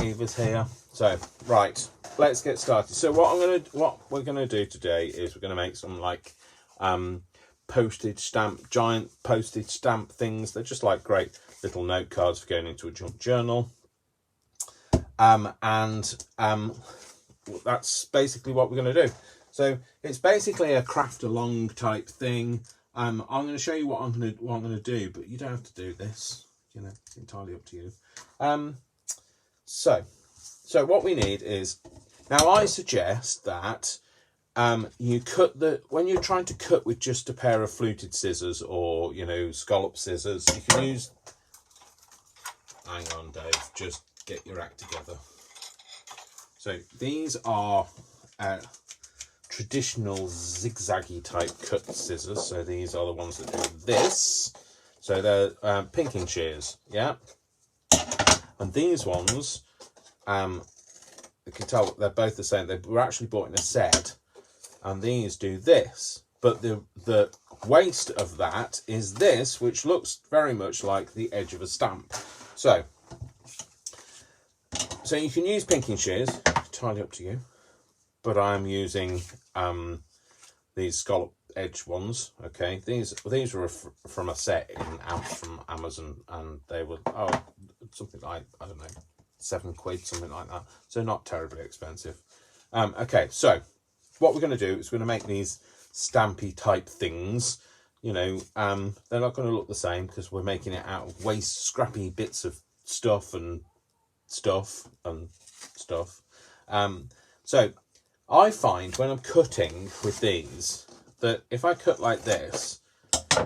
levers here. So right, let's get started. So what we're gonna do today is we're gonna make some like postage stamp, giant postage stamp things. They're just like great little note cards for going into a junk journal. That's basically what we're going to do. So it's basically a craft along type thing. I'm going to show you what I'm going to do, but you don't have to do this. You know, it's entirely up to you. So what we need is, now I suggest that you cut when you're trying to cut with just a pair of fluted scissors or, you know, scallop scissors, you can use, hang on Dave, just get your act together. So these are traditional zigzaggy type cut scissors. So these are the ones that do this. So they're pinking shears, yeah. And these ones, you can tell they're both the same. They were actually bought in a set, and these do this. But the waste of that is this, which looks very much like the edge of a stamp. So you can use pinking shears, entirely up to you, but I'm using these Scalloped Edge ones. Okay, these were from a set from Amazon, and they were something like, I don't know, £7, something like that. So not terribly expensive. Okay, so what we're going to do is we're going to make these stampy type things. You know, they're not going to look the same because we're making it out of waste, scrappy bits of stuff and stuff. So I find when I'm cutting with these that if I cut like this,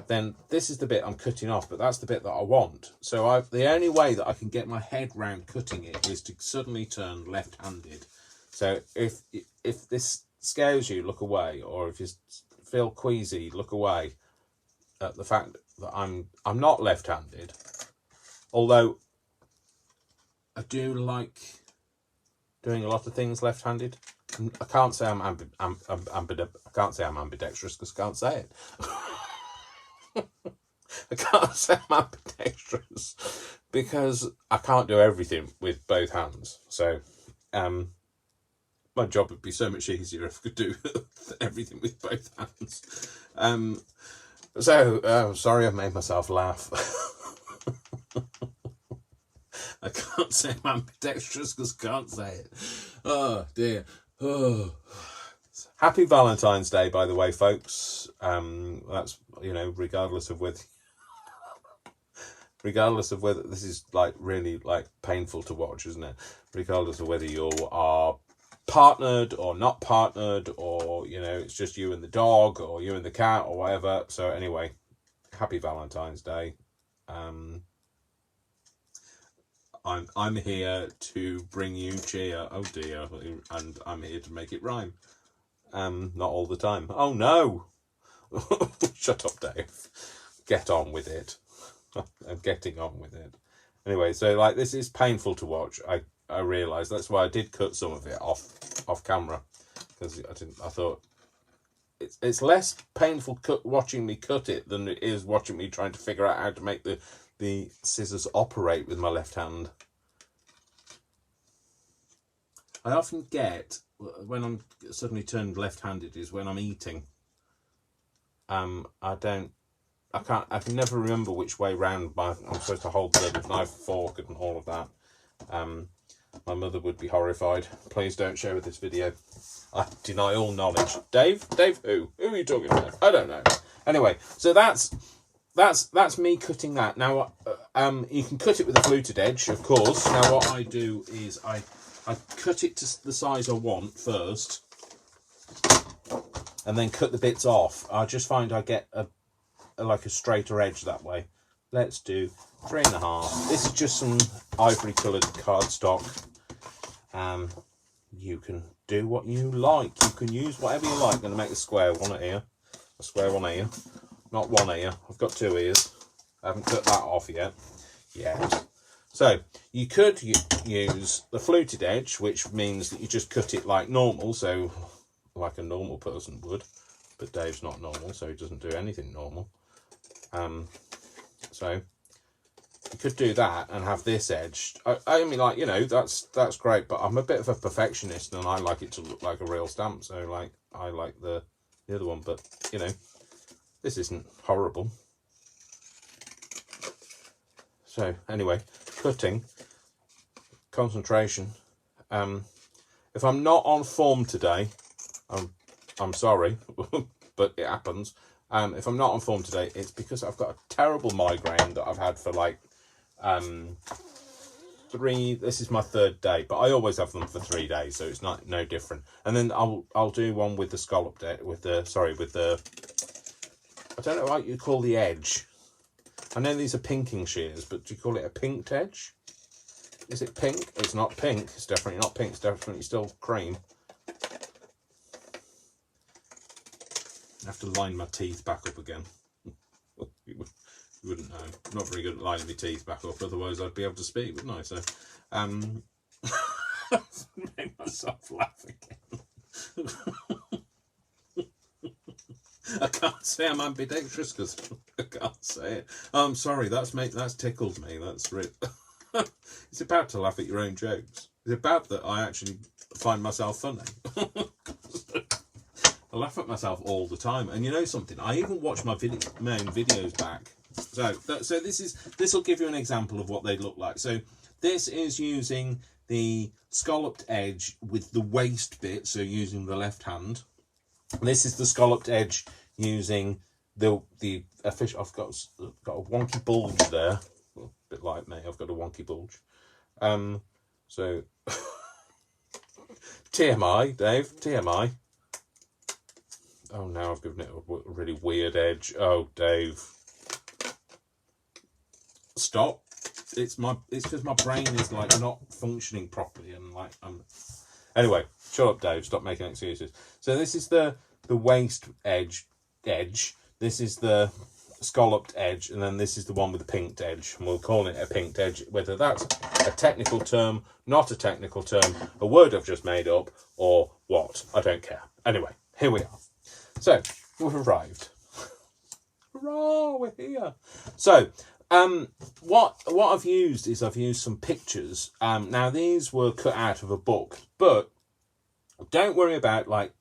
then this is the bit I'm cutting off, but that's the bit that I want. So the only way that I can get my head round cutting it is to suddenly turn left-handed. So if this scares you, look away, or if you feel queasy, look away at the fact that I'm not left-handed, although I do like doing a lot of things left-handed. I can't say I'm ambidextrous because I can't say it. I can't say I'm ambidextrous because I can't do everything with both hands. So my job would be so much easier if I could do everything with both hands. Sorry I've made myself laugh. I can't say I'm ambidextrous because I can't say it. Oh dear. Oh. Happy Valentine's Day, by the way, folks. That's, you know, regardless of whether this is like really like painful to watch, isn't it? Regardless of whether you are partnered or not partnered, or, you know, it's just you and the dog or you and the cat or whatever. So anyway, happy Valentine's Day. I'm here to bring you cheer. Oh dear, and I'm here to make it rhyme. Not all the time. Oh no! Shut up, Dave. Get on with it. I'm getting on with it. Anyway, so like this is painful to watch. I realise that's why I did cut some of it off camera, because I thought it's less painful watching me cut it than it is watching me trying to figure out how to make the scissors operate with my left hand. I often get, when I'm suddenly turned left-handed, is when I'm eating. I can never remember which way round I'm supposed to hold the knife, fork, and all of that. My mother would be horrified. Please don't share this video. I deny all knowledge. Dave who? Who are you talking about? I don't know. Anyway, so that's me cutting that. Now, you can cut it with a fluted edge, of course. Now, what I do is I cut it to the size I want first, and then cut the bits off. I just find I get a straighter edge that way. Let's do 3.5. This is just some ivory coloured cardstock. You can do what you like. You can use whatever you like. I'm going to make a square one here, a square one here. Not one ear. I've got 2 ears. I haven't cut that off yet. So you could use the fluted edge, which means that you just cut it like normal, so like a normal person would. But Dave's not normal, so he doesn't do anything normal. So you could do that and have this edged. I mean, like, you know, that's great, but I'm a bit of a perfectionist and I like it to look like a real stamp. So, like, I like the other one, but, you know, this isn't horrible. So, anyway, cutting, concentration. If I'm not on form today, I'm sorry, but it happens. If I'm not on form today, it's because I've got a terrible migraine that I've had for like this is my 3rd day, but I always have them for 3 days, so it's no different. And then I'll do one with the scalloped edge, with the I don't know what you call the edge. I know these are pinking shears, but do you call it a pinked edge? Is it pink? It's not pink. It's definitely not pink. It's definitely still cream. I have to line my teeth back up again. You wouldn't know. I'm not very good at lining my teeth back up, otherwise I'd be able to speak, wouldn't I? So, made myself laugh again. I can't say I'm ambidextrous because I can't say it. Oh, I'm sorry, that's tickled me. That's really... It's about to laugh at your own jokes. Is it bad that I actually find myself funny? I laugh at myself all the time, and you know something? I even watch my own videos back. So this will give you an example of what they look like. So this is using the scalloped edge with the waist bit, so using the left hand. This is the scalloped edge using the official. I've got a wonky bulge there. A bit like me, I've got a wonky bulge. So TMI, Dave, TMI. Oh, now I've given it a really weird edge. Oh, Dave, stop! It's because my brain is like not functioning properly, and like Anyway, shut up, Dave. Stop making excuses. So this is the waist edge. This is the scalloped edge, and then this is the one with the pinked edge, and we'll call it a pinked edge, whether that's a technical term, not a technical term, a word I've just made up, or what, I don't care. Anyway, here we are. So we've arrived. Hurrah, we're here. So what I've used is I've used some pictures. Now these were cut out of a book, but don't worry about, like,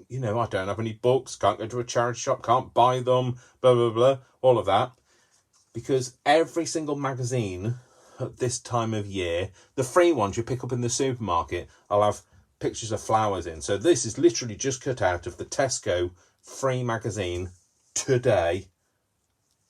you know, I don't have any books, can't go to a charity shop, can't buy them, blah, blah, blah, all of that. Because every single magazine at this time of year, the free ones you pick up in the supermarket, I'll have pictures of flowers in. So this is literally just cut out of the Tesco free magazine today.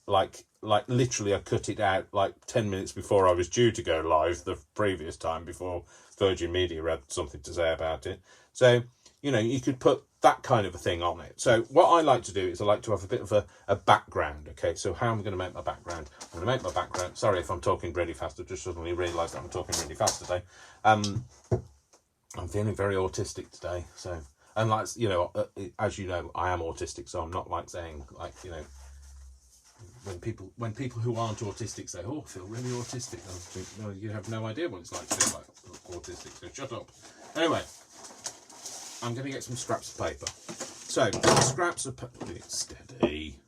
Like literally I cut it out like 10 minutes before I was due to go live the previous time, before Virgin Media had something to say about it. So, you know, you could put that kind of a thing on it. So what I like to do is I like to have a bit of a background. Okay, so how am I going to make my background? I'm going to make my background. Sorry if I'm talking really fast. I just suddenly realised that I'm talking really fast today. I'm feeling very autistic today. So, and like, you know, as you know, I am autistic. So I'm not like saying, like, you know, when people who aren't autistic say, "Oh, I feel really autistic," I think, no, you have no idea what it's like to feel like autistic. So shut up. Anyway, I'm going to get some scraps of paper. So scraps of paper. Steady.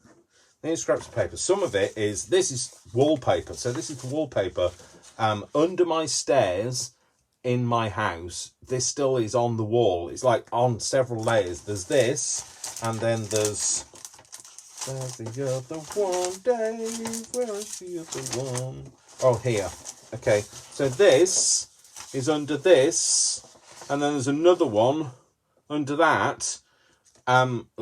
These scraps of paper. Some of it is, this is wallpaper. So this is the wallpaper under my stairs in my house. This still is on the wall. It's like on several layers. There's this, and then there's. Where's the other one, Dave? Where is the other one? Oh, here. Okay, so this is under this, and then there's another one under that.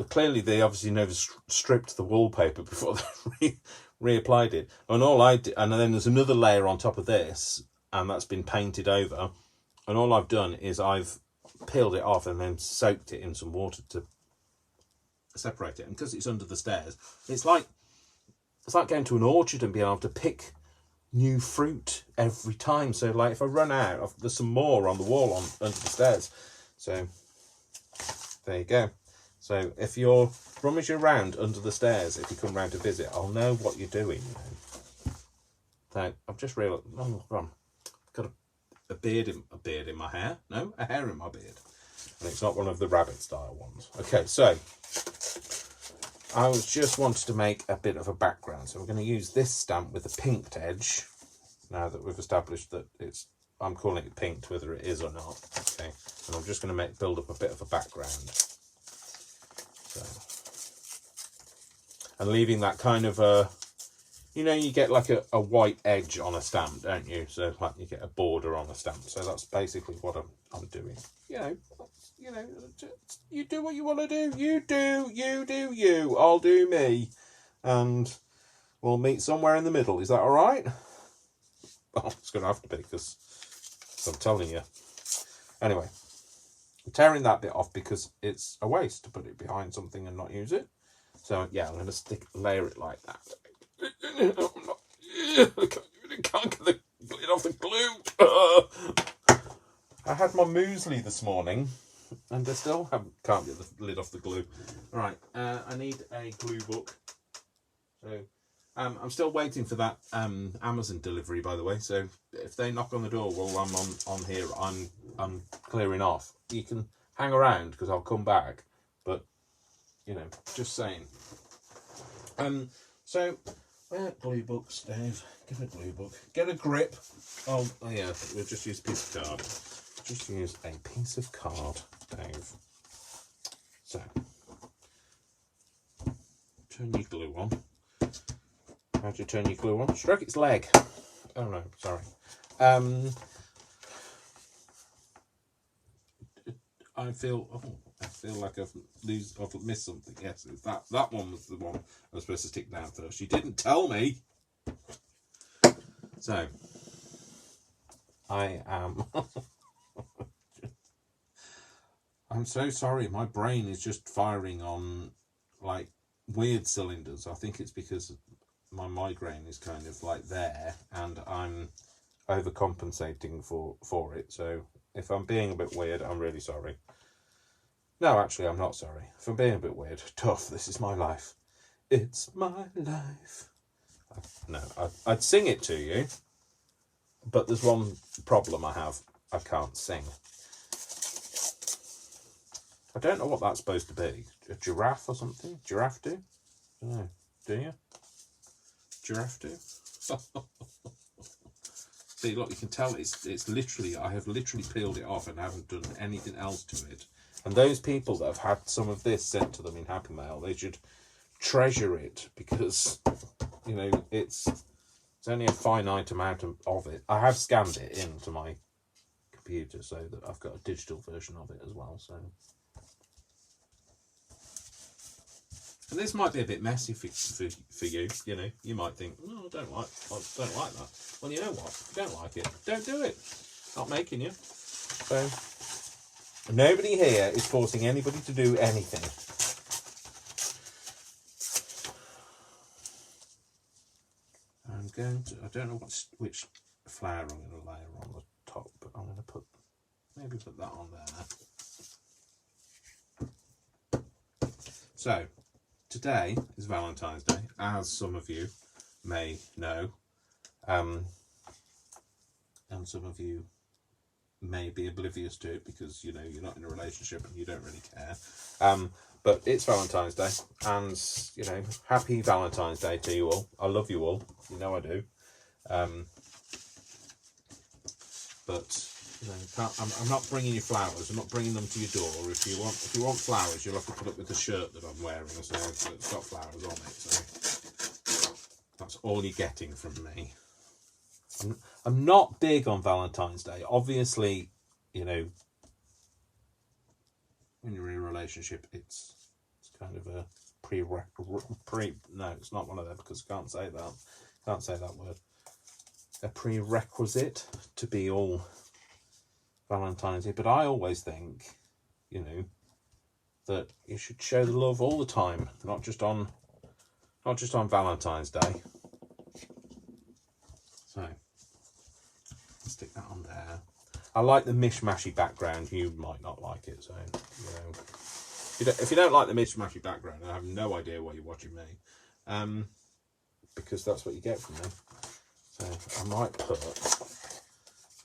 Clearly they obviously never stripped the wallpaper before they reapplied it. And all I did, and then there's another layer on top of this, and that's been painted over. And all I've done is I've peeled it off and then soaked it in some water to separate it. And because it's under the stairs, it's like going to an orchard and being able to pick new fruit every time. So like if I run out, there's some more on the wall under the stairs. So there you go. So if you're rummaging around under the stairs, if you come round to visit, I'll know what you're doing. So I've just realised, oh, I've got a beard in my hair. No, a hair in my beard. And it's not one of the rabbit style ones. Okay, so I was just wanted to make a bit of a background. So we're going to use this stamp with the pinked edge. Now that we've established that I'm calling it pinked, whether it is or not. Okay, and I'm just going to build up a bit of a background. So, and leaving that kind of you get like a white edge on a stamp, don't you? So like you get a border on a stamp. So that's basically what I'm doing. You do what you want to do. You do you. I'll do me, and we'll meet somewhere in the middle. Is that all right? Well, it's going to have to be because I'm telling you. Anyway, I'm tearing that bit off because it's a waste to put it behind something and not use it. So yeah, I'm going to layer it like that. I can't get the lid off the glue. I had my muesli this morning and I still can't get the lid off the glue. All right, I need a glue book. So I'm still waiting for that Amazon delivery, by the way. So if they knock on the door while I'm on here, I'm clearing off. You can hang around because I'll come back. But just saying. So glue books, Dave. Give a glue book. Get a grip. Oh yeah, we'll just use a piece of card. Just use a piece of card, Dave. So turn your glue on. How do you turn your glue on? Stroke its leg. Oh no, sorry. I feel like I've missed something. Yes, that one was the one I was supposed to stick down first. You didn't tell me. So I am. I'm so sorry. My brain is just firing on like weird cylinders. I think it's because my migraine is kind of like there, and I'm overcompensating for it. So if I'm being a bit weird, I'm really sorry. No, actually, I'm not sorry. If I'm being a bit weird, tough, this is my life. It's my life. No, I'd sing it to you, but there's one problem I have. I can't sing. I don't know what that's supposed to be. A giraffe or something? Giraffe do? I don't know. Do you? Giraffe do? See, look, you can tell it's literally, I have literally peeled it off and haven't done anything else to it. And those people that have had some of this sent to them in Happy Mail, they should treasure it because, it's only a finite amount of it. I have scanned it into my computer so that I've got a digital version of it as well. So, and this might be a bit messy for you. You might think, I don't like that. Well, you know what? If you don't like it, don't do it. Not making you. So. Nobody here is forcing anybody to do anything. I don't know which flower I'm going to layer on the top, but I'm going to maybe put that on there. So, today is Valentine's Day, as some of you may know, and some of you may be oblivious to it because you're not in a relationship and you don't really care, but it's Valentine's Day, and happy Valentine's Day to you all. I love you all, I do, but I'm not bringing you flowers. I'm not bringing them to your door. If you want flowers, you'll have to put up with the shirt that I'm wearing, so it's got flowers on it. So that's all you're getting from me. I'm not big on Valentine's Day. Obviously, when you're in a relationship, it's kind of a no, it's not one of them because I can't say that. Can't say that word. A prerequisite to be all Valentine's Day. But I always think, that you should show the love all the time, not just on Valentine's Day. So. Stick that on there. I like the mishmashy background. You might not like it, so if you don't like the mishmashy background, I have no idea why you're watching me, because that's what you get from me. So I might put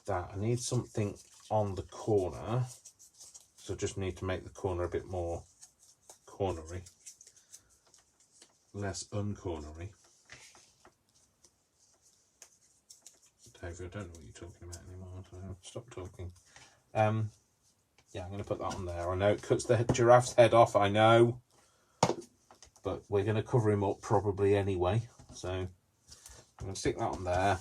that. I need something on the corner, so I just need to make the corner a bit more cornery, less uncornery. David, I don't know what you're talking about anymore, so stop talking. Yeah, I'm going to put that on there. I know it cuts the giraffe's head off, I know. But we're going to cover him up probably anyway. So I'm going to stick that on there.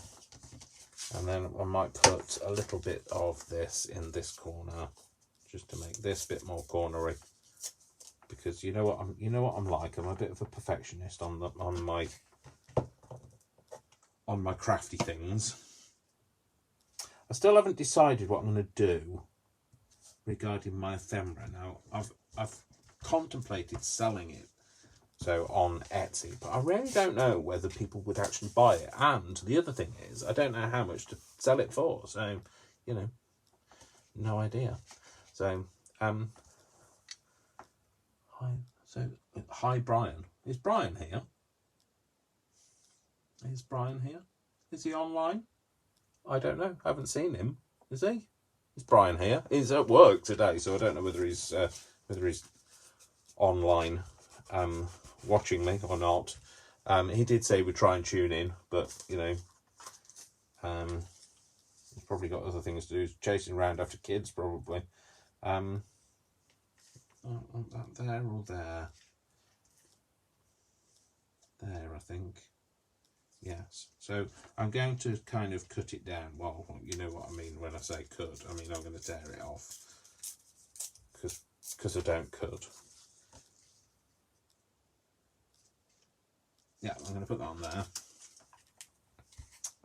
And then I might put a little bit of this in this corner, just to make this bit more cornery. Because you know what I'm like. I'm a bit of a perfectionist on my crafty things. I still haven't decided what I'm going to do regarding my ephemera. Now I've contemplated selling it, so on Etsy, but I really don't know whether people would actually buy it. And the other thing is, I don't know how much to sell it for. So, you know, no idea. So, hi Brian. Is Brian here? Is Brian here? Is he online? I don't know. I haven't seen him. Is he? Is Brian here? He's at work today, so I don't know whether he's online watching me or not. He did say we'd try and tune in, but you know, he's probably got other things to do. He's chasing around after kids, probably. Oh, that there or there? There, I think. Yes. So I'm going to kind of cut it down. Well, you know what I mean when I say cut. I mean I'm going to tear it off because I don't cut. Yeah, I'm going to put that on there.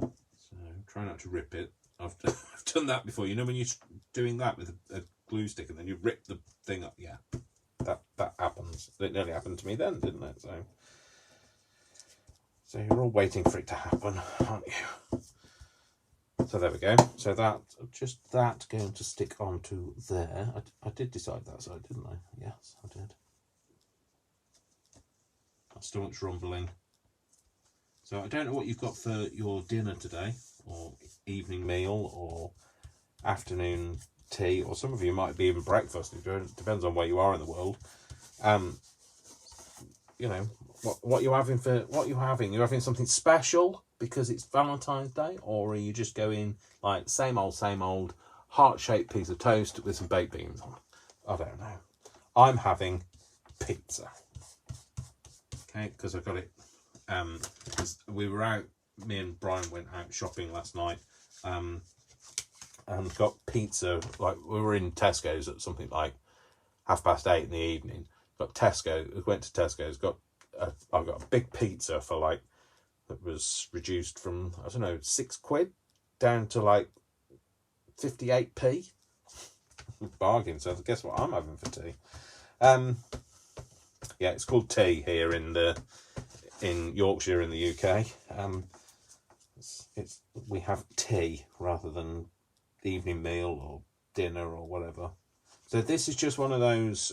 So try not to rip it. I've done that before. You know when you're doing that with a glue stick and then you rip the thing up. Yeah, that happens. It nearly happened to me then, didn't it? So you're all waiting for it to happen, aren't you? So there we go. So that going to stick onto there. I did decide that side, didn't I? Yes, I did. My stomach's rumbling. So I don't know what you've got for your dinner today, or evening meal, or afternoon tea, or some of you might be even breakfast. It depends on where you are in the world. You know, what you're having for what you're having. You're having something special because it's Valentine's Day, or are you just going like same old heart-shaped piece of toast with some baked beans on? I don't know. I'm having pizza. Okay, because I got it. Because we were out. Me and Brian went out shopping last night. And got pizza. Like we were in Tesco's at something like 8:30 in the evening. Got Tesco. Went to Tesco's. I got a big pizza for like that was reduced from I don't know £6 down to like 58p. Bargain. So guess what I'm having for tea? Yeah, it's called tea here in Yorkshire in the UK. We have tea rather than evening meal or dinner or whatever. So this is just one of those,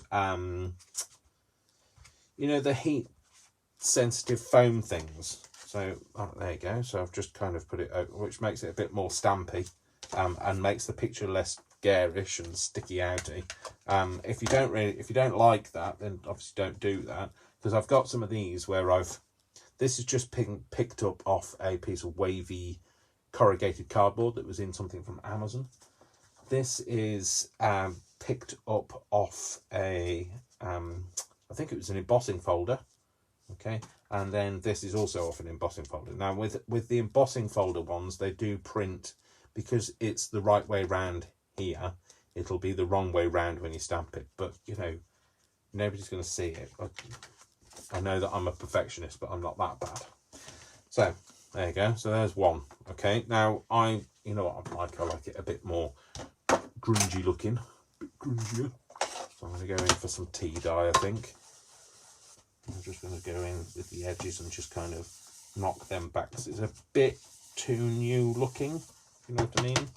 you know, the heat sensitive foam things. So there you go. So I've just kind of put it over, which makes it a bit more stampy, and makes the picture less garish and sticky outy. If you don't like that, then obviously don't do that, because I've got some of these where this is just picked up off a piece of wavy corrugated cardboard that was in something from Amazon. This is picked up off I think it was an embossing folder. Okay, and then this is also off an embossing folder. Now with the embossing folder ones, they do print, because it's the right way round here, it'll be the wrong way round when you stamp it. But you know, nobody's going to see it. I know that I'm a perfectionist, but I'm not that bad. So there you go. So there's one. Okay, now you know what I like it a bit more grungy looking, a bit grungier. So I'm going to go in for some tea dye, I think. I'm just going to go in with the edges and just kind of knock them back, because it's a bit too new looking, if you know what I mean.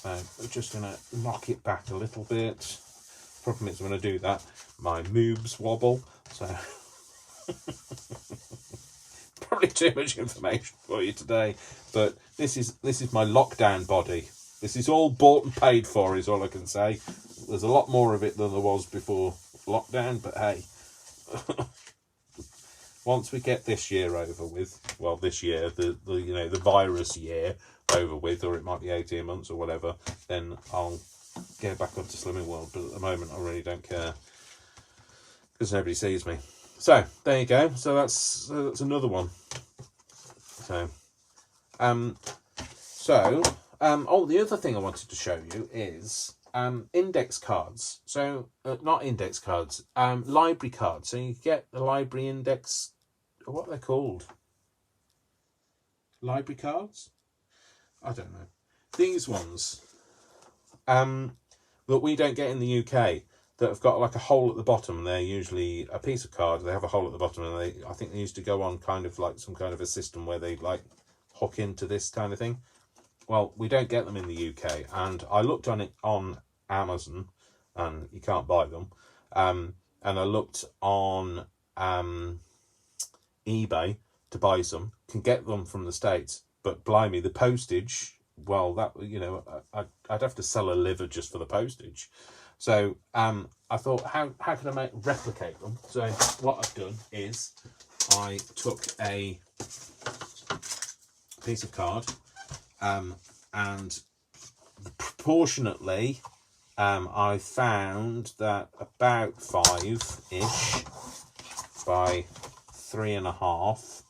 So we're just going to knock it back a little bit. Problem is when I do that, my moobs wobble. So probably too much information for you today, but this is my lockdown body. This is all bought and paid for, is all I can say. There's a lot more of it than there was before lockdown, but hey. once we get this year over with, well, this year, the you know, the virus year over with, or it might be 18 months or whatever, then I'll get back up to Slimming World. But at the moment, I really don't care because nobody sees me. So there you go. So that's another one. So, oh, the other thing I wanted to show you is index cards. So not index cards, library cards. So you get the library index. What are they called? Library cards? I don't know. These ones that we don't get in the UK, that have got like a hole at the bottom. They're usually a piece of card. They have a hole at the bottom, and I think they used to go on kind of like some kind of a system where they like hook into this kind of thing. Well, we don't get them in the UK, and I looked on it on Amazon, and you can't buy them. And I looked on eBay to buy some. Can get them from the States, but blimey, the postage. Well, that, you know, I'd have to sell a liver just for the postage. So I thought, how can I replicate them? So what I've done is I took a piece of card and proportionately I found that about 5-ish by 3.5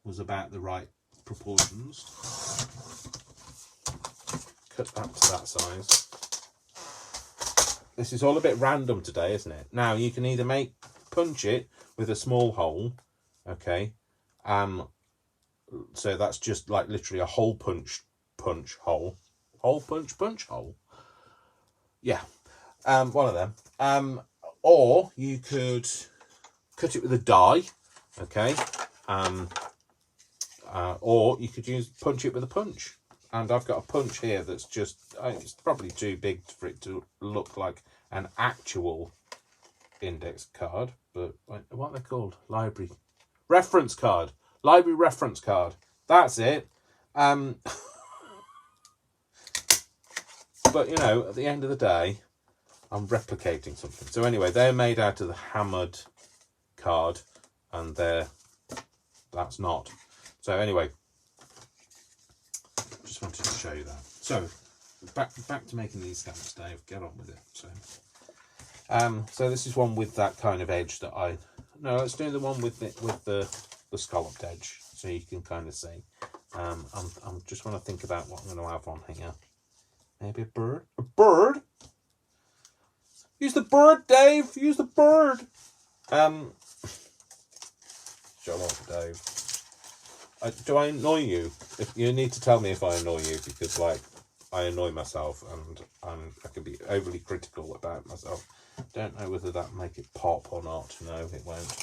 was about the right proportions. Cut that to that size. This is all a bit random today, isn't it? Now you can either punch it with a small hole, okay, so that's just like literally a hole punch hole, yeah, one of them, or you could cut it with a die, okay, or you could punch it with a punch. And I've got a punch here that's just, it's probably too big for it to look like an actual index card. But what are they called? Library reference card. Library reference card. That's it. But, you know, at the end of the day, I'm replicating something. So anyway, they're made out of the hammered card, and that's not. So anyway, just wanted to show you that. So back to making these stamps, Dave. Get on with it. So this is one with that kind of edge that let's do the one with the scalloped edge, so you can kind of see. I'm just want to think about what I'm going to have on here. Maybe a bird. A bird. Use the bird, Dave. Use the bird. Show off, Dave. Do I annoy you? If you need to tell me if I annoy you, because like I annoy myself, and I can be overly critical about myself. Don't know whether that make it pop or not. No, it won't.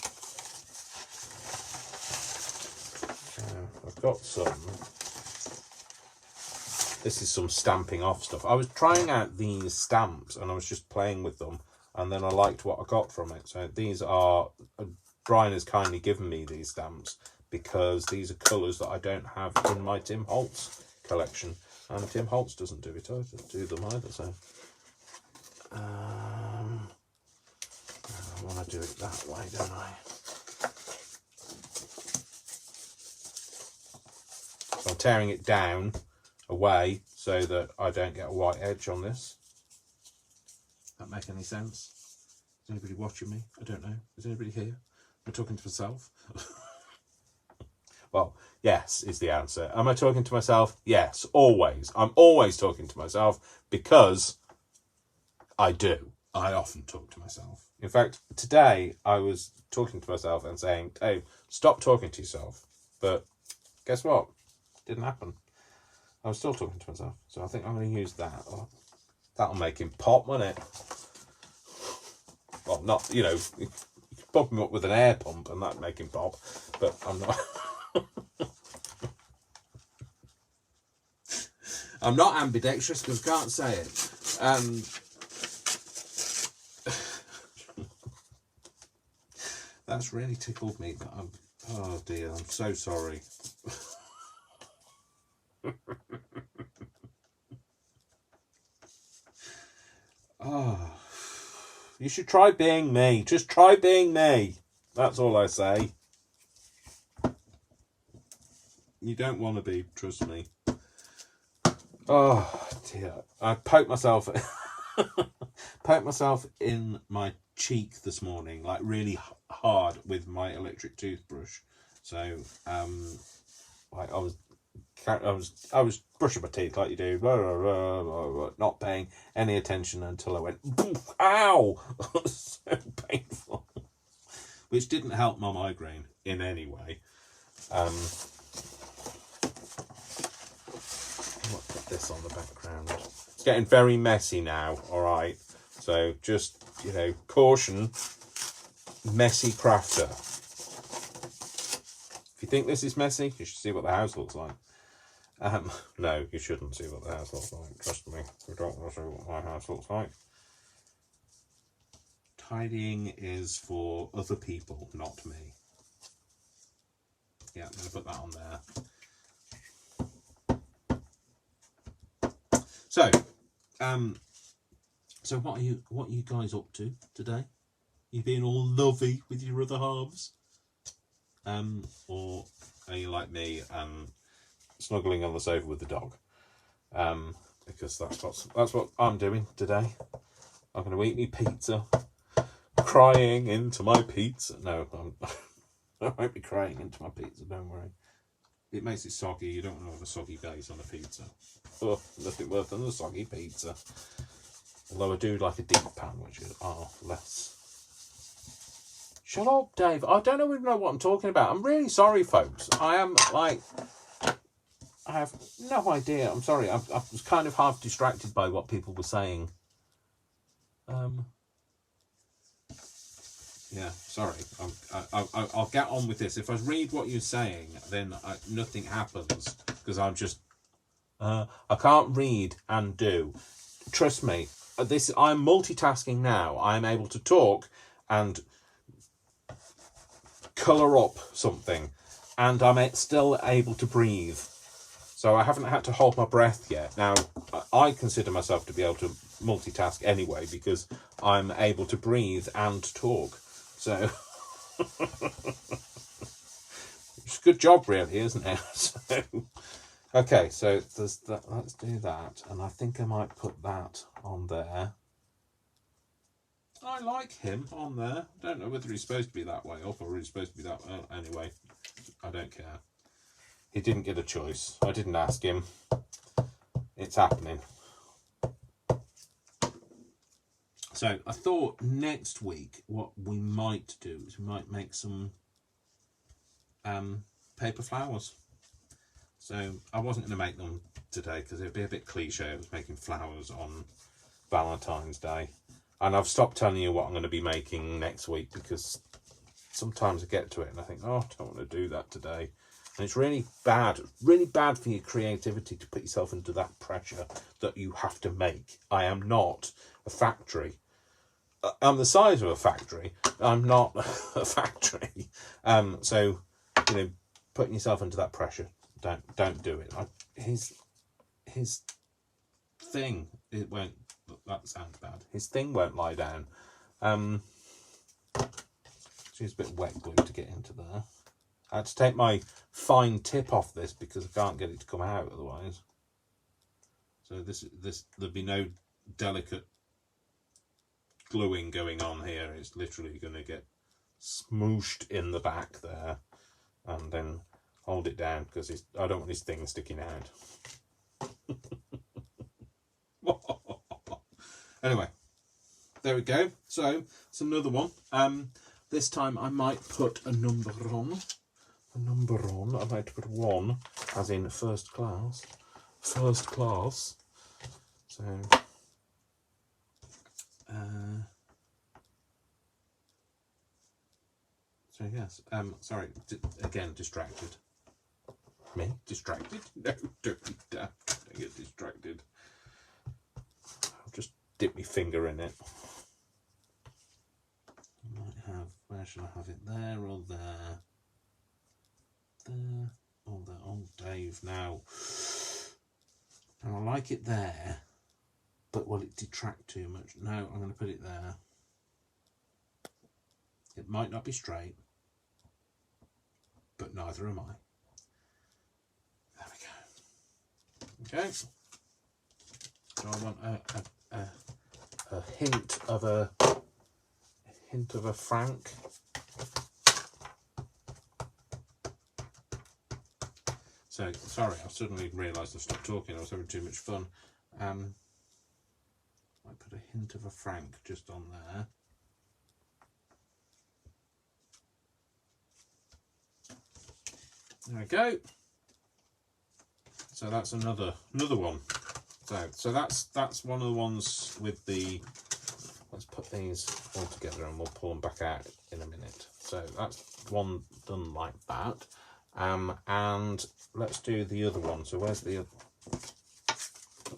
I've got some. This is some stamping off stuff. I was trying out these stamps and I was just playing with them, and then I liked what I got from it. So these are, Brian has kindly given me these stamps, because these are colours that I don't have in my Tim Holtz collection, and Tim Holtz doesn't do them either. So I want to do it that way, don't I? So I'm tearing it down away so that I don't get a white edge on this. That make any sense? Is anybody watching me? I don't know. Is anybody here? Am I talking to myself? Well, yes is the answer. Am I talking to myself? Yes, always. I'm always talking to myself, because I do. I often talk to myself. In fact, today I was talking to myself and saying, "Hey, stop talking to yourself." But guess what? Didn't happen. I was still talking to myself. So I think I'm going to use that. Oh, that'll make him pop, won't it? Well, not, you know, you could pump him up with an air pump and that'd make him pop. But I'm not... I'm not ambidextrous because I can't say it. That's really tickled me, but oh dear, I'm so sorry. Oh, You should try being me. Just try being me. That's all I say. You don't want to be, trust me. Oh dear. I poked myself in my cheek this morning, like really hard with my electric toothbrush. So like I was brushing my teeth like you do, blah, blah, blah, blah, blah, not paying any attention until I went, ow! So painful. Which didn't help my migraine in any way. I'll put this on the background. It's getting very messy now, alright? So just, caution, messy crafter. If you think this is messy, you should see what the house looks like. No, you shouldn't see what the house looks like. Trust me, you don't want to see what my house looks like. Tidying is for other people, not me. Yeah, I'm going to put that on there. So what are you guys up to today? You being all lovey with your other halves? Or are you like me and snuggling on the sofa with the dog? Because that's what I'm doing today. I'm going to eat me pizza, crying into my pizza. No, I won't be crying into my pizza. Don't worry. It makes it soggy. You don't want to have a soggy base on a pizza. Oh, nothing worse than a soggy pizza. Although I do like a deep pan, which is less. Shut up, Dave. I don't even know what I'm talking about. I'm really sorry, folks. I have no idea. I'm sorry. I was kind of half distracted by what people were saying. Yeah, sorry. I'll get on with this. If I read what you're saying, then nothing happens because I'm just. I can't read and do. Trust me. I'm multitasking now. I'm able to talk and colour up something, and I'm still able to breathe. So I haven't had to hold my breath yet. Now, I consider myself to be able to multitask anyway because I'm able to breathe and talk. So, it's a good job, really, isn't it? So, okay, so there's that. Let's do that, and I think I might put that on there. I like him on there. I don't know whether he's supposed to be that way up or he's supposed to be that way. Anyway, I don't care. He didn't get a choice. I didn't ask him. It's happening. So I thought next week what we might do is we might make some paper flowers. So I wasn't going to make them today because it would be a bit cliche. I was making flowers on Valentine's Day. And I've stopped telling you what I'm going to be making next week because sometimes I get to it and I think, oh, I don't want to do that today. And it's really bad for your creativity to put yourself into that pressure that you have to make. I am not a factory. I'm the size of a factory. I'm not a factory. So, putting yourself into that pressure, don't do it. His thing, it won't. That sounds bad. His thing won't lie down. She's a bit wet glue to get into there. I had to take my fine tip off this because I can't get it to come out otherwise. So this there'll be no delicate gluing going on here. It's literally going to get smooshed in the back there, and then hold it down because I don't want his thing sticking out. Anyway, there we go. So it's another one. This time I might put a number on. I might put 1, as in first class. First class. So, yes. Sorry. Again, distracted. Me? Distracted? No, don't be daft. Don't get distracted. I'll just dip my finger in it. I might have. Where should I have it? There or there? There or there? Oh, Dave, now. And I like it there, but will it detract too much? No, I'm going to put it there. It might not be straight, but neither am I. There we go. Okay. So I want a hint of a frank. So sorry, I suddenly realised I stopped talking. I was having too much fun. I put a hint of a frank just on there. There we go. So that's another one. So that's one of the ones with the. Let's put these all together and we'll pull them back out in a minute. So that's one done like that. And let's do the other one. So where's the other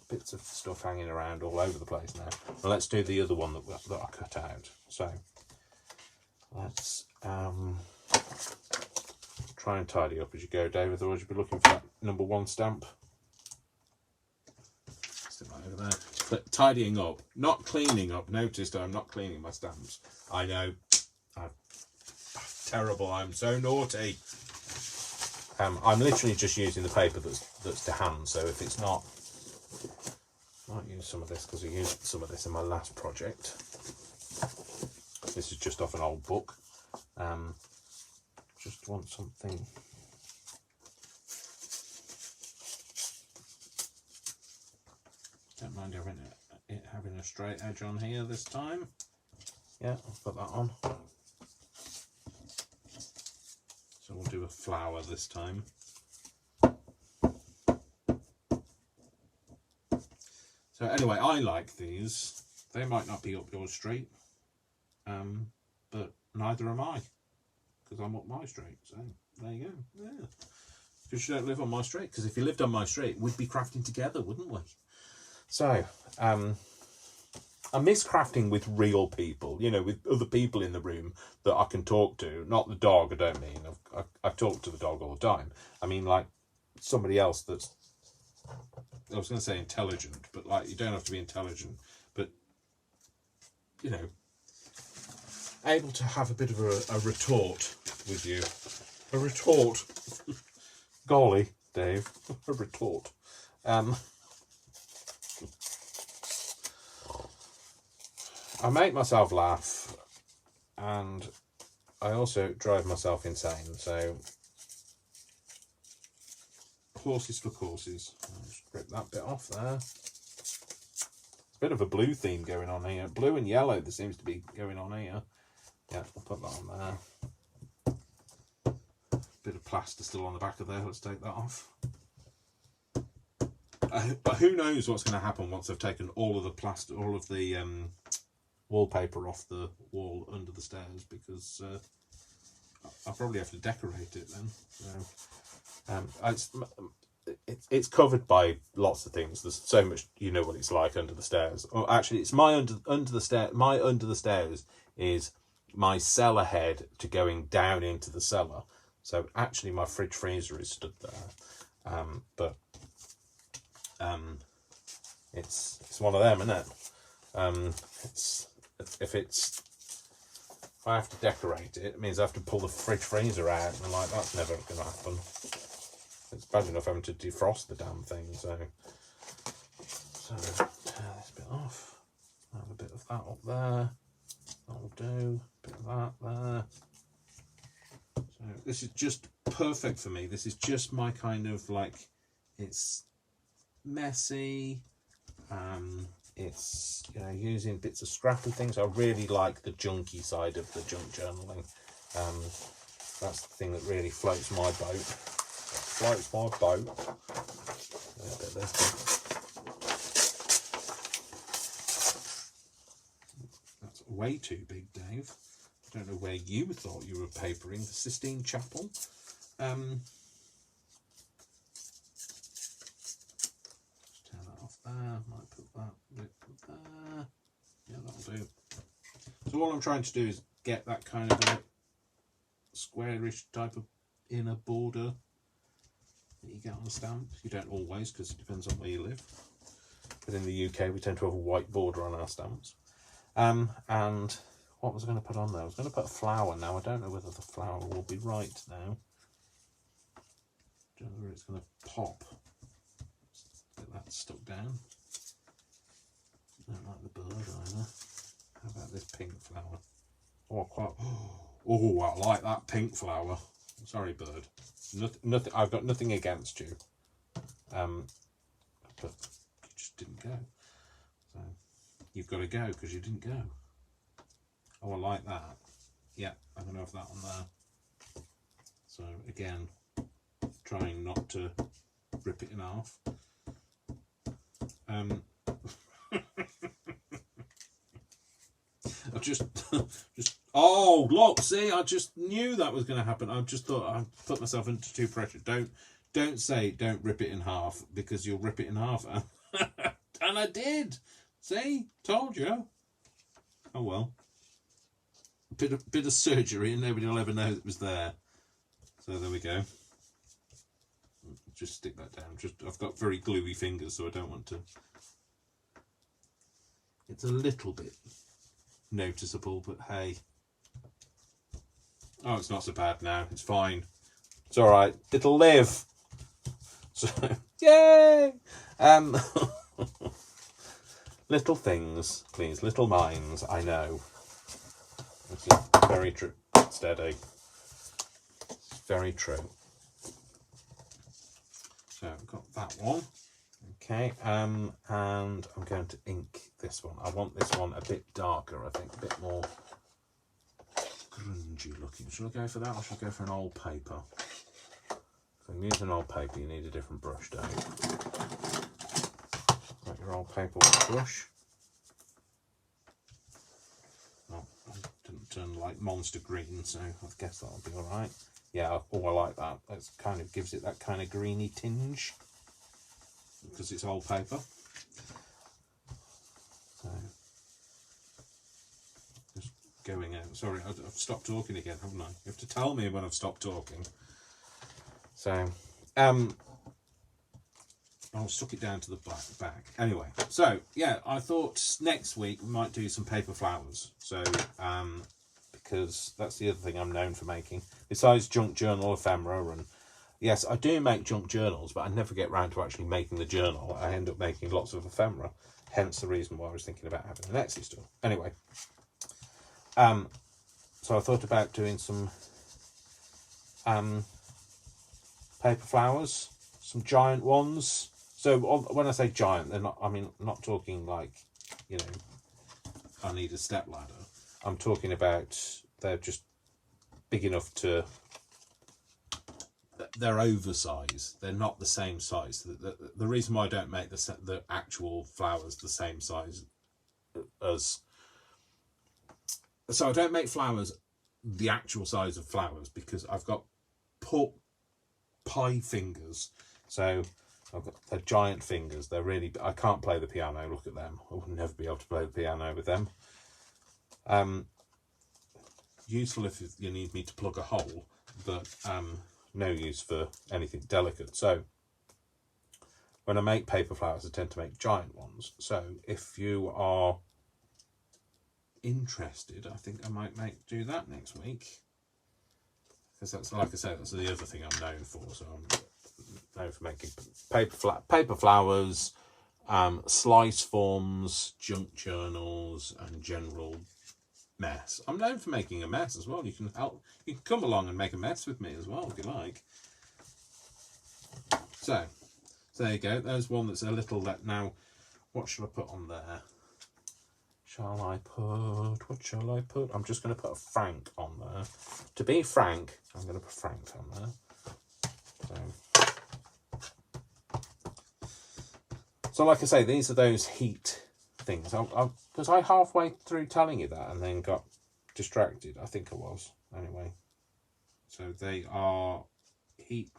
bits of stuff hanging around all over the place now? Well, let's do the other one that I cut out. So let's try and tidy up as you go, David. Otherwise you'll be looking for that number 1 stamp. Stick that over there. But tidying up, not cleaning up. Notice I'm not cleaning my stamps. I know, I'm terrible. I'm so naughty. I'm literally just using the paper that's to hand. So if it's not, I might use some of this because I used some of this in my last project. This is just off an old book. Just want something. Don't mind it having a straight edge on here this time. Yeah, I'll put that on. So we'll do a flower this time. So anyway, I like these. They might not be up your street, but neither am I, because I'm up my street. So there you go. Yeah, because you don't live on my street. Because if you lived on my street, we'd be crafting together, wouldn't we? So I miss crafting with real people, you know, with other people in the room that I can talk to. Not the dog, I don't mean. I talk to the dog all the time. I mean, like, somebody else that's, I was going to say intelligent, but, like, you don't have to be intelligent. But, you know, able to have a bit of a retort with you. A retort. Golly, Dave. A retort. I make myself laugh, and I also drive myself insane. So, horses for courses. I'll just rip that bit off there. A bit of a blue theme going on here. Blue and yellow there seems to be going on here. Yeah, I'll put that on there. Bit of plaster still on the back of there. Let's take that off. But who knows what's going to happen once I've taken all of the plaster, all of the wallpaper off the wall under the stairs, because I'll probably have to decorate it then. So, it's covered by lots of things. There's so much, you know what it's like under the stairs. Or actually, it's my under the stair. My under the stairs is my cellar head to going down into the cellar. So actually, my fridge freezer is stood there. But it's one of them, isn't it? If I have to decorate it, it means I have to pull the fridge freezer out, and I'm like, that's never going to happen. It's bad enough having to defrost the damn thing. So tear this bit off. Have a bit of that up there. That'll do. A bit of that there. So this is just perfect for me. This is just my kind of, like, it's messy. It's, you know, using bits of scrappy things. I really like the junky side of the junk journaling. That's the thing that really floats my boat. Floats my boat. A bit of this. That's way too big, Dave. I don't know where you thought you were papering the Sistine Chapel. Might put that bit there. Yeah, that'll do. So all I'm trying to do is get that kind of a squarish type of inner border that you get on a stamp. You don't always, because it depends on where you live. But in the UK, we tend to have a white border on our stamps. And what was I going to put on there? I was going to put a flower now. I don't know whether the flower will be right now. Don't know whether it's going to pop. Get that stuck down. Don't like the bird either. How about this pink flower? Oh, quite. Oh, I like that pink flower. Sorry, bird. Nothing. I've got nothing against you. But you just didn't go. So you've got to go because you didn't go. Oh, I like that. Yeah, I'm going to have that on there. So again, trying not to rip it in half. I just, oh look, see, I just knew that was going to happen. I just thought I put myself into too pressure. Don't say don't rip it in half, because you'll rip it in half. And I did. See, told you. Oh well. Bit of surgery and nobody will ever know it was there. So there we go. Just stick that down. I've got very gluey fingers, so I don't want to. It's a little bit noticeable, but hey. Oh, it's not so bad now. It's fine. It's all right. It'll live. So, yay! Little things, please. Little minds. I know. This is very true. Steady. Very true. So I've got that one. Okay, and I'm going to ink this one. I want this one a bit darker, I think, a bit more grungy looking. Should I go for that, or should I go for an old paper? If I'm using old paper, you need a different brush, don't you? Got your old paper brush. Oh, I didn't turn like monster green, so I guess that'll be all right. Yeah, oh, I like that. That kind of gives it that kind of greeny tinge, because it's old paper. So, just going out. Sorry, I've stopped talking again, haven't I? You have to tell me when I've stopped talking. So, I'll stuck it down to the back. Anyway, so yeah, I thought next week we might do some paper flowers. So, because that's the other thing I'm known for making. Besides junk journal ephemera, and yes, I do make junk journals, but I never get round to actually making the journal. I end up making lots of ephemera, hence the reason why I was thinking about having an Etsy store. Anyway, so I thought about doing some paper flowers, some giant ones. So when I say giant, they're not. I mean, I'm not talking like, you know, I need a step ladder. I'm talking about they're just big enough to. They're oversized. They're not the same size. The reason why I don't make the actual flowers the same size as. So I don't make flowers the actual size of flowers because I've got pie fingers. So I've got the giant fingers. They're really. I can't play the piano. Look at them. I would never be able to play the piano with them. Useful if you need me to plug a hole, but no use for anything delicate. So when I make paper flowers, I tend to make giant ones. So if you are interested, I think I might do that next week, because that's, like I said, that's the other thing I'm known for. So I'm known for making paper flowers, slice forms, junk journals, and general mess. I'm known for making a mess as well. You can come along and make a mess with me as well if you like. So there you go. There's one that's a little now. What shall I put on there? What shall I put? I'm just going to put a Frank on there. To be frank, I'm going to put Frank on there. So like I say, these are those heat things. Was I halfway through telling you that and then got distracted? I think I was. Anyway, so they are heat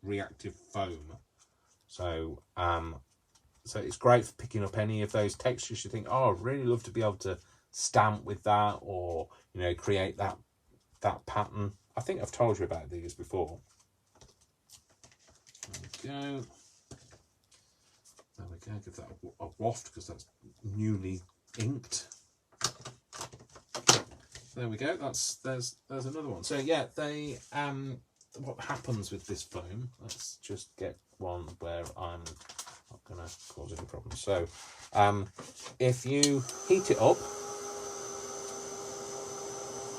reactive foam. So so it's great for picking up any of those textures you think, oh, I'd really love to be able to stamp with that, or, you know, create that pattern. I think I've told you about these before. There we go. There we go. Give that a waft, because that's newly inked. there we go. There's another one. So yeah, they what happens with this foam? Let's just get one where I'm not going to cause any problems. So if you heat it up,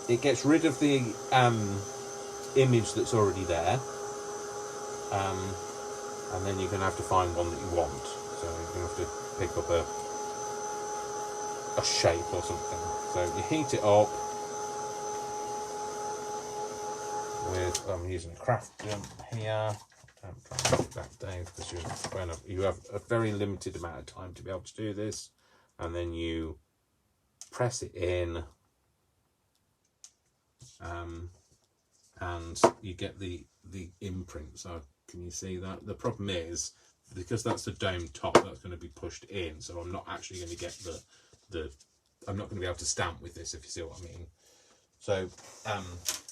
it gets rid of the image that's already there, and then you're going to have to find one that you want. So you're going to have to pick up a shape or something. So you heat it up with, I'm using a craft gun here. Don't try and do that, Dave, because you have a very limited amount of time to be able to do this. And then you press it in, and you get the imprint. So can you see that? The problem is, because that's the dome top, that's going to be pushed in. So I'm not actually going to get I'm not going to be able to stamp with this, if you see what I mean. So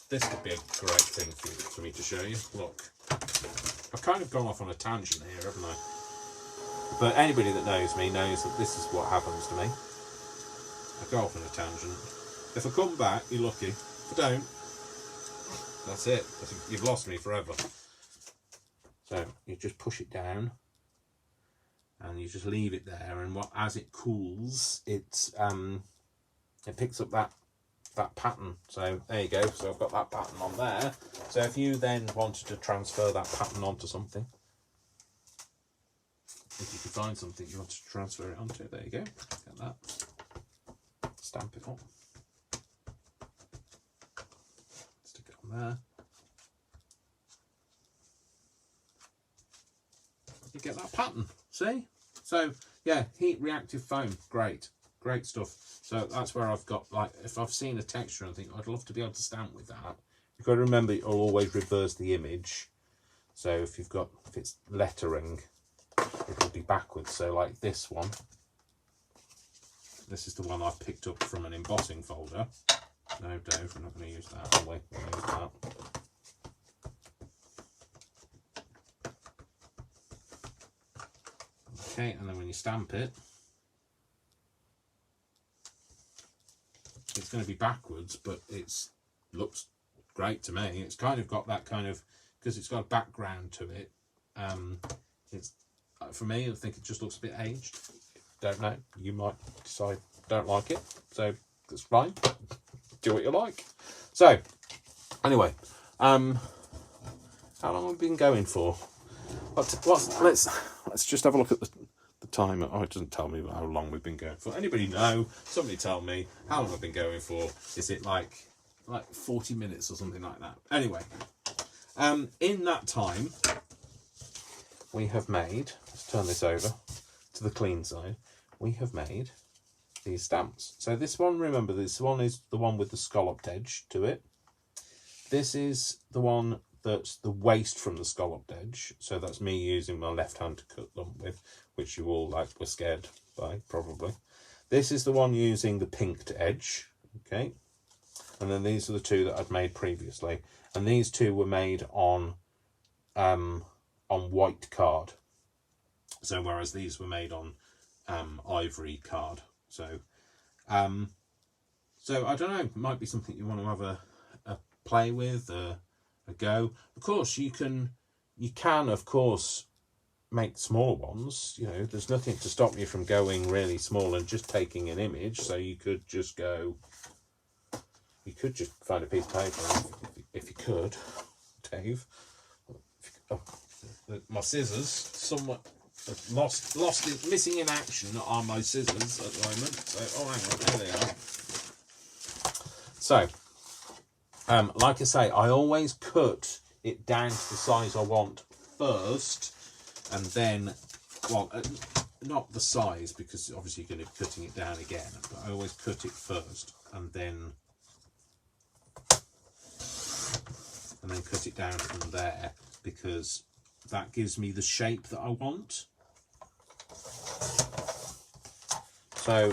this could be a great thing for me to show you. Look, I've kind of gone off on a tangent here, haven't I? But anybody that knows me knows that this is what happens to me. I go off on a tangent. If I come back, you're lucky. If I don't, that's it. You've lost me forever. So you just push it down, and you just leave it there. And as it cools, it picks up that pattern. So there you go. So I've got that pattern on there. So if you then wanted to transfer that pattern onto something, if you could find something you want to transfer it onto, there you go. Get that. Stamp it up. Stick it on there. You get that pattern. See? So yeah, heat reactive foam. Great stuff. So that's where I've got, like, if I've seen a texture and think I'd love to be able to stamp with that, you've got to remember it'll always reverse the image. So if it's lettering, it'll be backwards. So like this one, this is the one I picked up from an embossing folder. No, Dave, we're not going to use that, are we? We'll use that. Okay, and then when you stamp it, it's going to be backwards, but looks great to me. It's kind of got that kind of, because it's got a background to it. It's, for me, I think it just looks a bit aged. Don't know. You might decide don't like it, so that's fine. Do what you like. So anyway, how long have we been going for? Let's just have a look at the timer. Oh, it doesn't tell me how long we've been going for. Anybody know? Somebody tell me how long I've been going for. Is it like 40 minutes or something like that? Anyway, in that time, we have made, let's turn this over to the clean side, we have made these stamps. So this one, remember, this one is the one with the scalloped edge to it. This is the one that's the waste from the scalloped edge. So that's me using my left hand to cut them with, which you all were scared by, probably. This is the one using the pinked edge, okay? And then these are the two that I'd made previously. And these two were made on white card. So whereas these were made on ivory card. So so I don't know, it might be something you want to have a play with, a go. Of course, you can of course make smaller ones. You know, there's nothing to stop you from going really small and just taking an image. So you could just go, you could just find a piece of paper if you could, Dave. Oh, my scissors somewhat missing in action are my scissors at the moment. So oh, hang on, there they are. So like I say, I always cut it down to the size I want first, and then, well, not the size, because obviously you're going to be cutting it down again, but I always cut it first and then cut it down from there, because that gives me the shape that I want. So,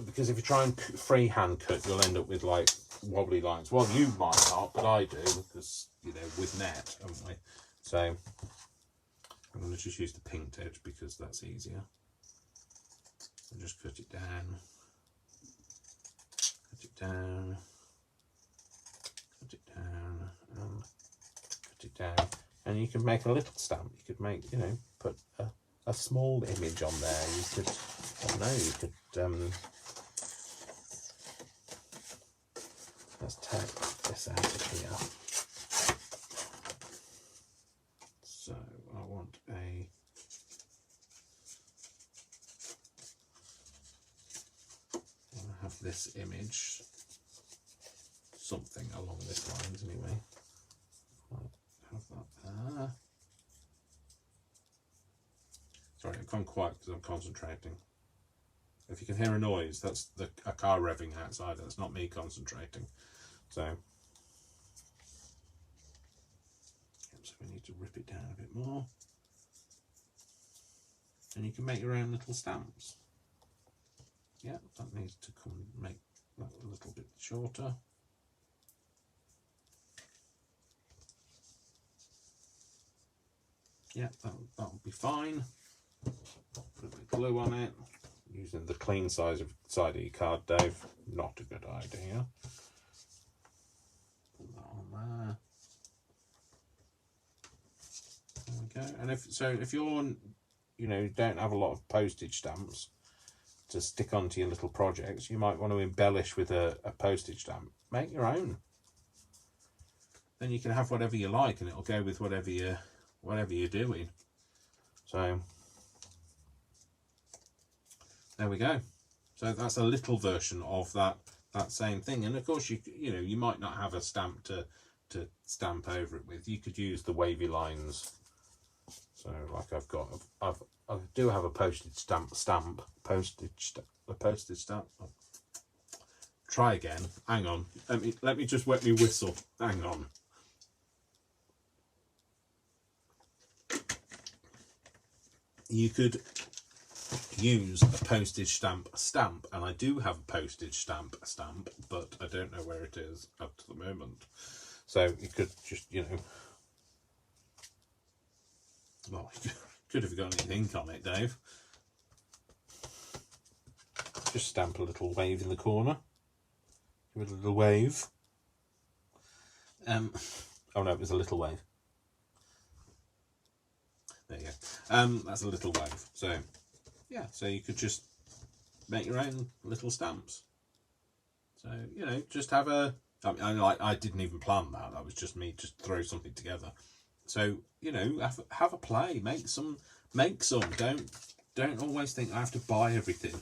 because if you try and freehand cut, you'll end up with like wobbly lines. Well, you might not, but I do, because, you know, with net, haven't we? So I'm going to just use the pinked edge because that's easier. So just cut it down, Cut it down and cut it down. And you can make a little stamp. You could make, you know, put a small image on there. You could, I don't know, you could, let's take this out of here. So I want I have this image, something along this lines anyway. I'll have that there. Sorry, I can't quite because I'm concentrating. If you can hear a noise, that's a car revving outside. That's not me concentrating. So we need to rip it down a bit more. And you can make your own little stamps. Yeah, that needs to come make that a little bit shorter. Yeah, that'll be fine. Put a bit of glue on it. Using the clean side of your card, Dave. Not a good idea. Put that on there. There we go. And if you're, you know, don't have a lot of postage stamps to stick onto your little projects, you might want to embellish with a postage stamp. Make your own. Then you can have whatever you like, and it'll go with whatever you're doing. So there we go. So that's a little version of that same thing. And of course, you know, you might not have a stamp to stamp over it with. You could use the wavy lines. So like I do have a postage stamp. Oh. Try again. Hang on. Let me just wet me whistle. Hang on. You could use a postage stamp, and I do have a postage stamp, but I don't know where it is up to the moment. So you could just, you know, well, you could have got any ink on it, Dave. Just stamp a little wave in the corner. Give it a little wave. Oh no, it was a little wave. There you go. That's a little wave. So yeah, so you could just make your own little stamps. So, you know, just have I didn't even plan that. That was just me just throw something together. So, you know, have a play, make some. Don't always think I have to buy everything.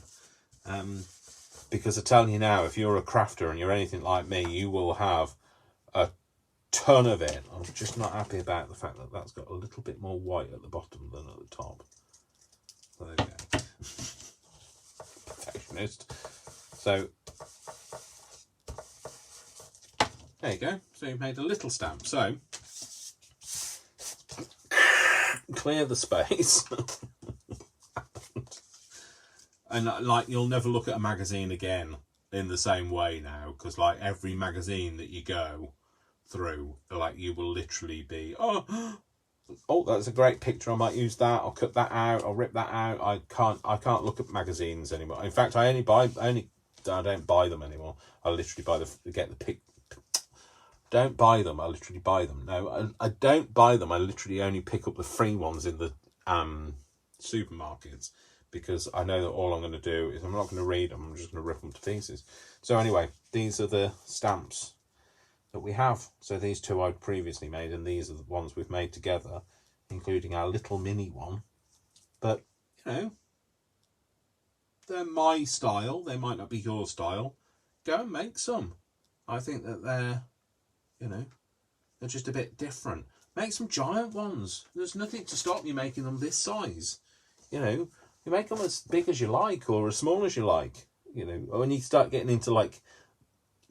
Because I tell you now, if you're a crafter and you're anything like me, you will have a ton of it. I'm just not happy about the fact that that's got a little bit more white at the bottom than at the top. So there we go. Perfectionist. So there you go. So you've made a little stamp. So clear the space. And like, you'll never look at a magazine again in the same way now, because like every magazine that you go through, like, you will literally be, oh, that's a great picture, I might use that, I'll cut that out, I'll rip that out. I can't look at magazines anymore. In fact, I don't buy them anymore. I literally don't buy them, I literally buy them. No, I don't buy them, I literally only pick up the free ones in the supermarkets, because I know that all I'm going to do is I'm not going to read them, I'm just going to rip them to pieces. So anyway, these are the stamps that we have. So these two I'd previously made, and these are the ones we've made together, including our little mini one. But, you know, they're my style, they might not be your style. Go and make some. I think that they're, you know, they're just a bit different. Make some giant ones. There's nothing to stop you making them this size. You know, you make them as big as you like or as small as you like. You know, when you start getting into like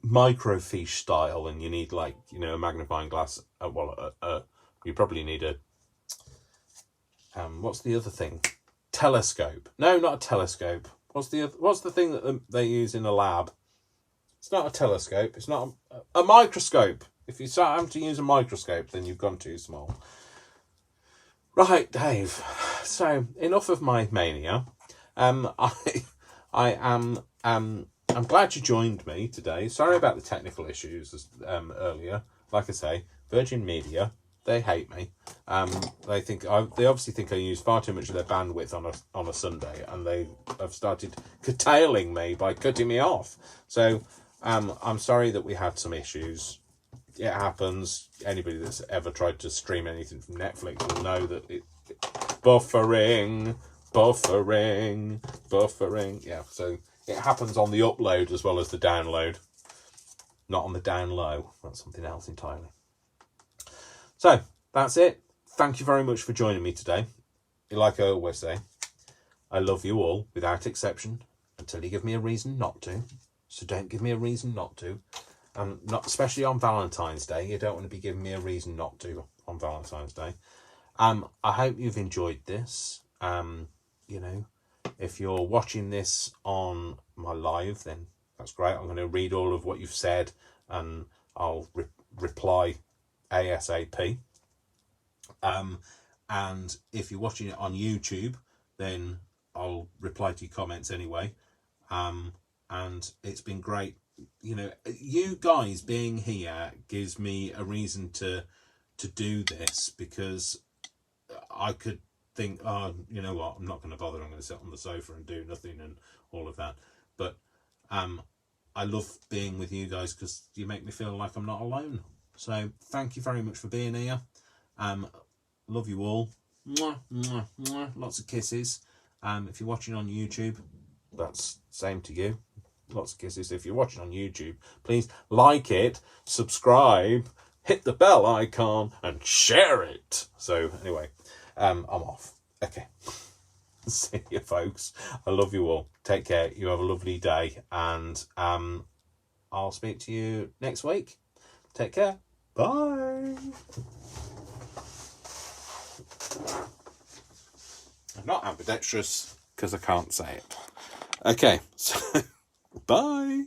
microfiche style, and you need, like, you know, a magnifying glass. You probably need a what's the other thing? Telescope. No, not a telescope. What's the thing that they use in a lab? It's not a telescope. It's not a microscope. If you start having to use a microscope, then you've gone too small. Right, Dave. So enough of my mania. I am I'm glad you joined me today. Sorry about the technical issues earlier. Like I say, Virgin Media, they hate me. They obviously think I use far too much of their bandwidth on a Sunday, and they have started curtailing me by cutting me off. So I'm sorry that we had some issues. It happens. Anybody that's ever tried to stream anything from Netflix will know that buffering. Yeah, so it happens on the upload as well as the download, not on the down low. That's something else entirely. So that's it. Thank you very much for joining me today. Like I always say, I love you all without exception until you give me a reason not to. So don't give me a reason not to. Not especially on Valentine's Day. You don't want to be giving me a reason not to on Valentine's Day. I hope you've enjoyed this. If you're watching this on my live, then that's great. I'm going to read all of what you've said and I'll reply ASAP. And if you're watching it on YouTube, then I'll reply to your comments anyway. And it's been great. You guys being here gives me a reason to do this, because I could think, oh, you know what, I'm not going to bother. I'm going to sit on the sofa and do nothing and all of that. But I love being with you guys because you make me feel like I'm not alone. So thank you very much for being here. Love you all. Mwah, mwah, mwah. Lots of kisses. If you're watching on YouTube, that's same to you. Lots of kisses. If you're watching on YouTube, please like it, subscribe, hit the bell icon, and share it. So anyway, I'm off. Okay. See you, folks. I love you all. Take care. You have a lovely day, and I'll speak to you next week. Take care. Bye. I'm not ambidextrous because I can't say it. Okay, so bye.